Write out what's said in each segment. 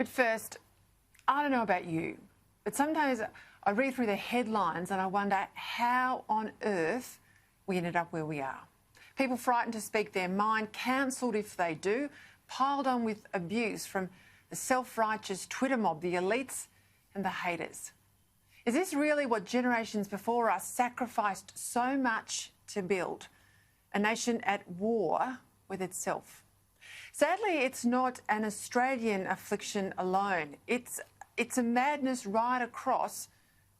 But first, I don't know about you, but sometimes I read through the headlines and I wonder how on earth we ended up where we are. People frightened to speak their mind, cancelled if they do, piled on with abuse from the self-righteous Twitter mob, the elites and the haters. Is this really what generations before us sacrificed so much to build? A nation at war with itself. Sadly, it's not an Australian affliction alone. It's a madness right across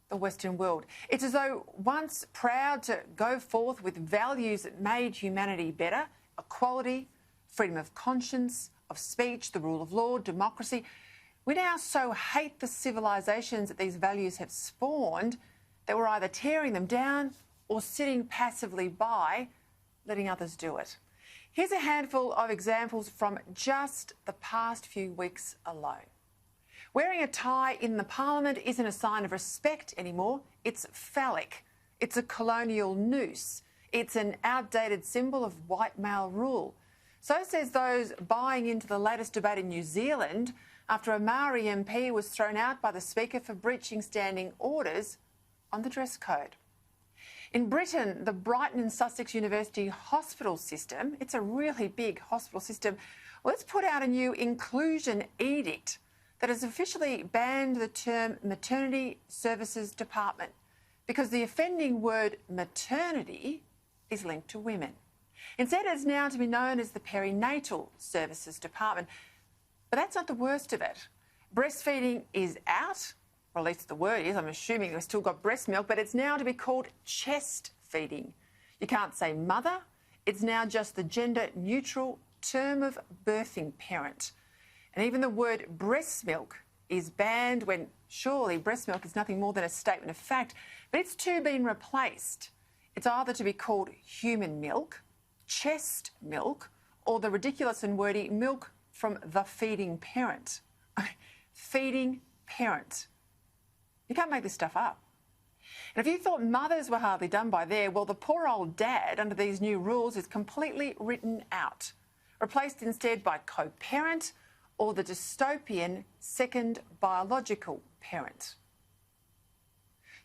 the Western world. It's as though once proud to go forth with values that made humanity better, equality, freedom of conscience, of speech, the rule of law, democracy, we now so hate the civilisations that these values have spawned that we're either tearing them down or sitting passively by, letting others do it. Here's a handful of examples from just the past few weeks alone. Wearing a tie in the Parliament isn't a sign of respect anymore. It's phallic. It's a colonial noose. It's an outdated symbol of white male rule. So says those buying into the latest debate in New Zealand after a Maori MP was thrown out by the Speaker for breaching standing orders on the dress code. In Britain, the Brighton and Sussex University hospital system, it's a really big hospital system, well, it's put out a new inclusion edict that has officially banned the term maternity services department because the offending word maternity is linked to women. Instead, it's now to be known as the perinatal services department. But that's not the worst of it. Breastfeeding is out, or at least the word is. I'm assuming we've still got breast milk, but it's now to be called chest feeding. You can't say mother. It's now just the gender-neutral term of birthing parent. And even the word breast milk is banned when surely breast milk is nothing more than a statement of fact, but it's too been replaced. It's either to be called human milk, chest milk, or the ridiculous and wordy milk from the feeding parent. Feeding parent. You can't make this stuff up. And if you thought mothers were hardly done by there, well, the poor old dad under these new rules is completely written out, replaced instead by co-parent or the dystopian second biological parent.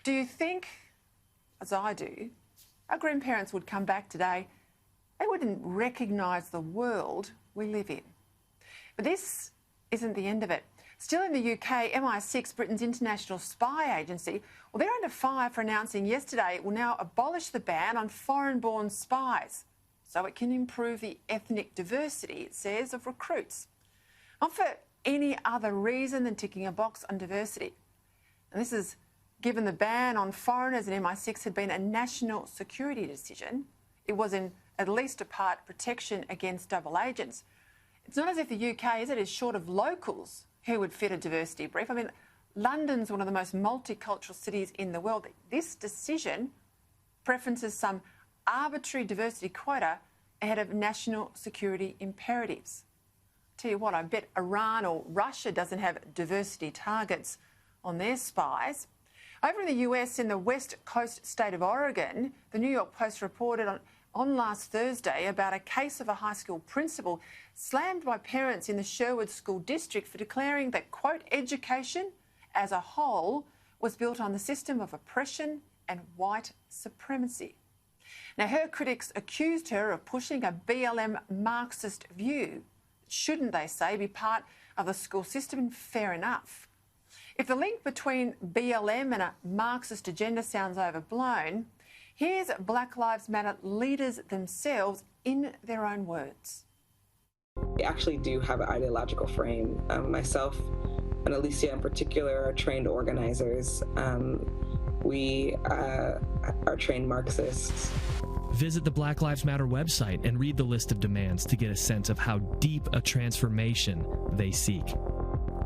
Do you think, as I do, our grandparents would come back today? They wouldn't recognise the world we live in. But this isn't the end of it. Still in the UK, MI6, Britain's international spy agency, well, they're under fire for announcing yesterday it will now abolish the ban on foreign-born spies so it can improve the ethnic diversity, it says, of recruits. Not for any other reason than ticking a box on diversity. And this is given the ban on foreigners in MI6 had been a national security decision. It was in at least a part protection against double agents. It's not as if the UK, is short of locals who would fit a diversity brief. I mean, London's one of the most multicultural cities in the world. This decision preferences some arbitrary diversity quota ahead of national security imperatives. Tell you what, I bet Iran or Russia doesn't have diversity targets on their spies. Over in the US, in the West Coast state of Oregon, the New York Post reported on last Thursday about a case of a high school principal slammed by parents in the Sherwood School District for declaring that, quote, education as a whole was built on the system of oppression and white supremacy. Now, her critics accused her of pushing a BLM Marxist view. Shouldn't, they say, be part of the school system? And fair enough. If the link between BLM and a Marxist agenda sounds overblown, here's Black Lives Matter leaders themselves in their own words. We actually do have an ideological frame. Myself and Alicia in particular are trained organizers. We are trained Marxists. Visit the Black Lives Matter website and read the list of demands to get a sense of how deep a transformation they seek.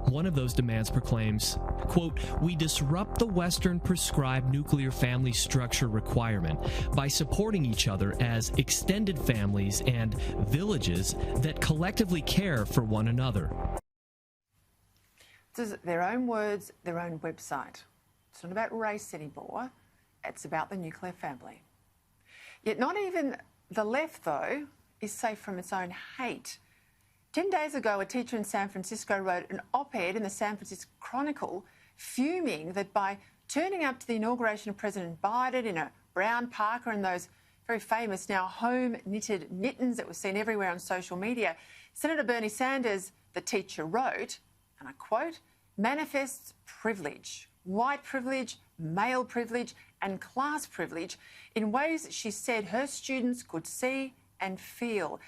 One of those demands proclaims, quote, "We disrupt the Western prescribed nuclear family structure requirement by supporting each other as extended families and villages that collectively care for one another." This is their own words, their own website. It's not about race anymore. It's about the nuclear family. Yet not even the left, though, is safe from its own hate. 10 days ago, a teacher in San Francisco wrote an op-ed in the San Francisco Chronicle fuming that by turning up to the inauguration of President Biden in a brown parka and those very famous now home-knitted mittens that were seen everywhere on social media, Senator Bernie Sanders, the teacher, wrote, and I quote, manifests privilege, white privilege, male privilege and class privilege in ways she said her students could see and feel.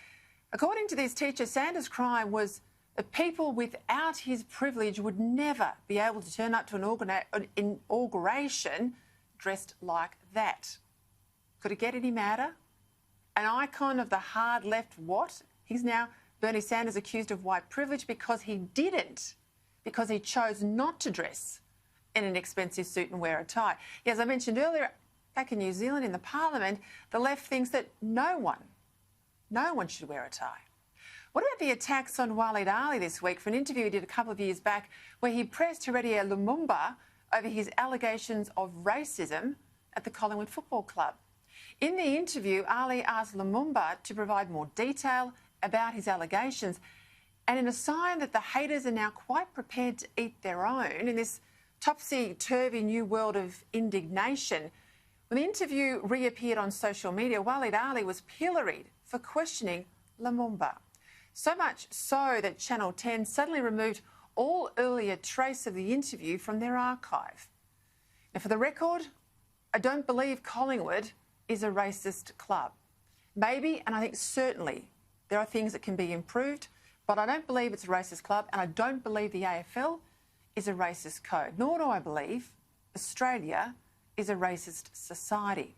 According to this teacher, Sanders' crime was that people without his privilege would never be able to turn up to an inauguration dressed like that. Could it get any madder? An icon of the hard left what? He's now Bernie Sanders accused of white privilege because he chose not to dress in an expensive suit and wear a tie. As I mentioned earlier, back in New Zealand in the Parliament, the left thinks that no one should wear a tie. What about the attacks on Walid Ali this week for an interview he did a couple of years back where he pressed Heredia Lumumba over his allegations of racism at the Collingwood Football Club? In the interview, Ali asked Lumumba to provide more detail about his allegations, and in a sign that the haters are now quite prepared to eat their own in this topsy-turvy new world of indignation, when the interview reappeared on social media, Walid Ali was pilloried for questioning Lumumba. So much so that Channel 10 suddenly removed all earlier trace of the interview from their archive. Now, for the record, I don't believe Collingwood is a racist club. Maybe, and I think certainly, there are things that can be improved, but I don't believe it's a racist club, and I don't believe the AFL is a racist code, nor do I believe Australia is a racist society.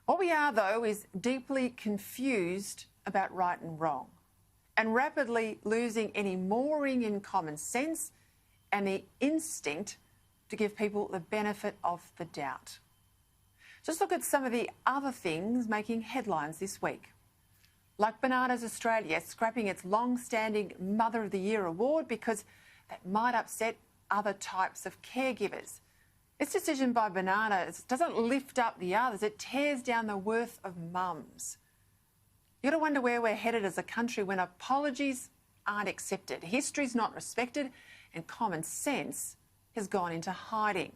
What we are, though, is deeply confused about right and wrong and rapidly losing any mooring in common sense and the instinct to give people the benefit of the doubt. Just look at some of the other things making headlines this week. Like Bananas Australia scrapping its long-standing Mother of the Year award because that might upset other types of caregivers. This decision by Bananas doesn't lift up the others, it tears down the worth of mums. You've got to wonder where we're headed as a country when apologies aren't accepted, history's not respected, and common sense has gone into hiding.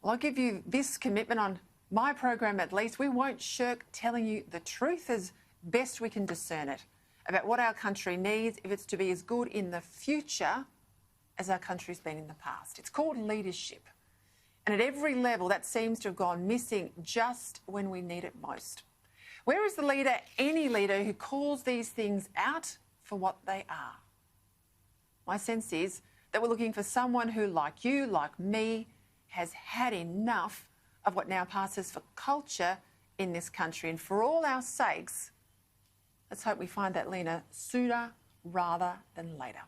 Well, I'll give you this commitment on my program at least. We won't shirk telling you the truth as best we can discern it about what our country needs if it's to be as good in the future as our country's been in the past. It's called leadership. And at every level, that seems to have gone missing just when we need it most. Where is the leader, any leader, who calls these things out for what they are? My sense is that we're looking for someone who, like you, like me, has had enough of what now passes for culture in this country. And for all our sakes, let's hope we find that leader sooner rather than later.